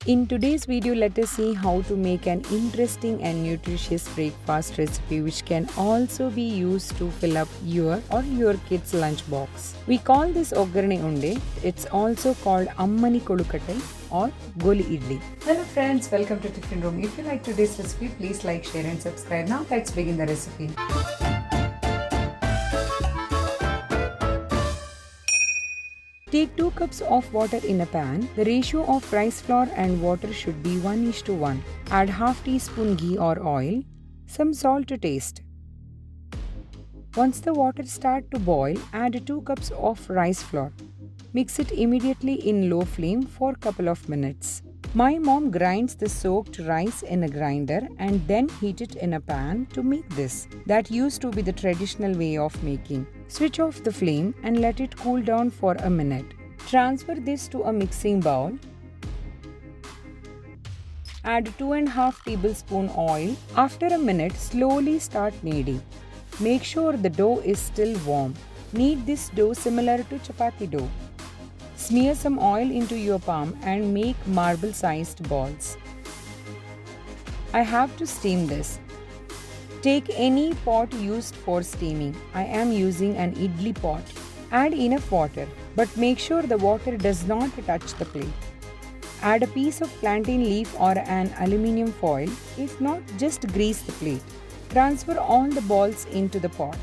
In today's video, let us see how to make an interesting and nutritious breakfast recipe which can also be used to fill up your or your kids' lunchbox. We call this Oggarne Unde. It's also called Ammani Kodukattai or Goli Idli. Hello friends, welcome to Tiffin Room. If you like today's recipe, please like, share and subscribe. Now let's begin the recipe. Take 2 cups of water in a pan. The ratio of rice flour and water should be 1:1. Add half teaspoon ghee or oil, some salt to taste. Once the water starts to boil, add 2 cups of rice flour. Mix it immediately in low flame for a couple of minutes. My mom grinds the soaked rice in a grinder and then heat it in a pan to make this. That used to be the traditional way of making. Switch off the flame and let it cool down for a minute. Transfer this to a mixing bowl. Add 2.5 tablespoon oil. After a minute, slowly start kneading. Make sure the dough is still warm. Knead this dough similar to chapati dough. Smear some oil into your palm and make marble-sized balls. I have to steam this. Take any pot used for steaming. I am using an idli pot. Add enough water, but make sure the water does not touch the plate. Add a piece of plantain leaf or an aluminium foil. If not, just grease the plate. Transfer all the balls into the pot.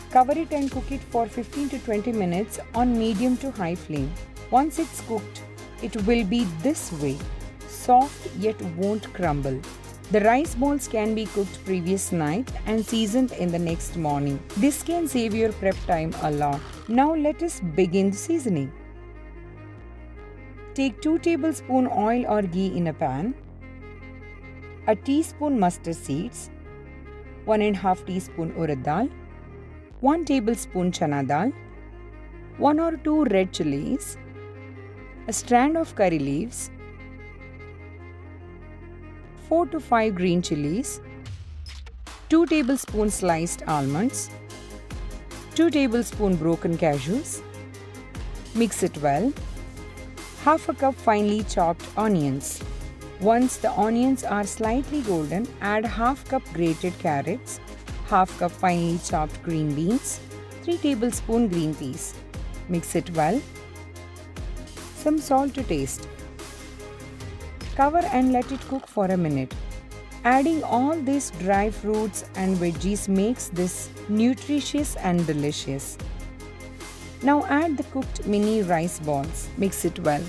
Cover it and cook it for 15 to 20 minutes on medium to high flame. Once it's cooked, it will be this way, soft yet won't crumble. The rice balls can be cooked previous night and seasoned in the next morning. This can save your prep time a lot. Now let us begin the seasoning. Take 2 tablespoon oil or ghee in a pan, a teaspoon mustard seeds, 1.5 teaspoon urad dal, 1 tablespoon chana dal, 1 or 2 red chilies, a strand of curry leaves, 4 to 5 green chilies, 2 tablespoons sliced almonds, 2 tablespoons broken cashews. Mix it well. Half a cup finely chopped onions. Once the onions are slightly golden, add half cup grated carrots, half cup finely chopped green beans, 3 tablespoons green peas. Mix it well. Some salt to taste. Cover and let it cook for a minute. Adding all these dry fruits and veggies makes this nutritious and delicious. Now add the cooked mini rice balls. Mix it well.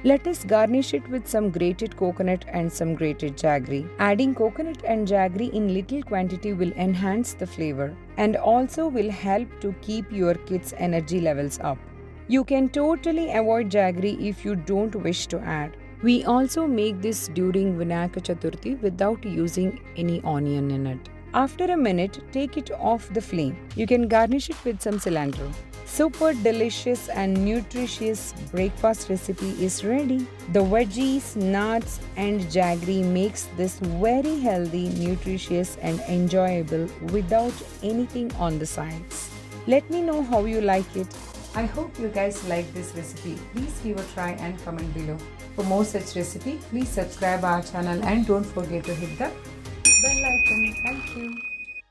Let us garnish it with some grated coconut and some grated jaggery. Adding coconut and jaggery in little quantity will enhance the flavor and also will help to keep your kids' energy levels up. You can totally avoid jaggery if you don't wish to add. We also make this during Vinayaka Chaturthi without using any onion in it. After a minute, take it off the flame. You can garnish it with some cilantro. Super delicious and nutritious breakfast recipe is ready. The veggies, nuts and jaggery makes this very healthy, nutritious and enjoyable without anything on the sides. Let me know how you like it. I hope you guys like this recipe. Please give a try and comment below. For more such recipe, please subscribe our channel and don't forget to hit the bell icon. Thank you.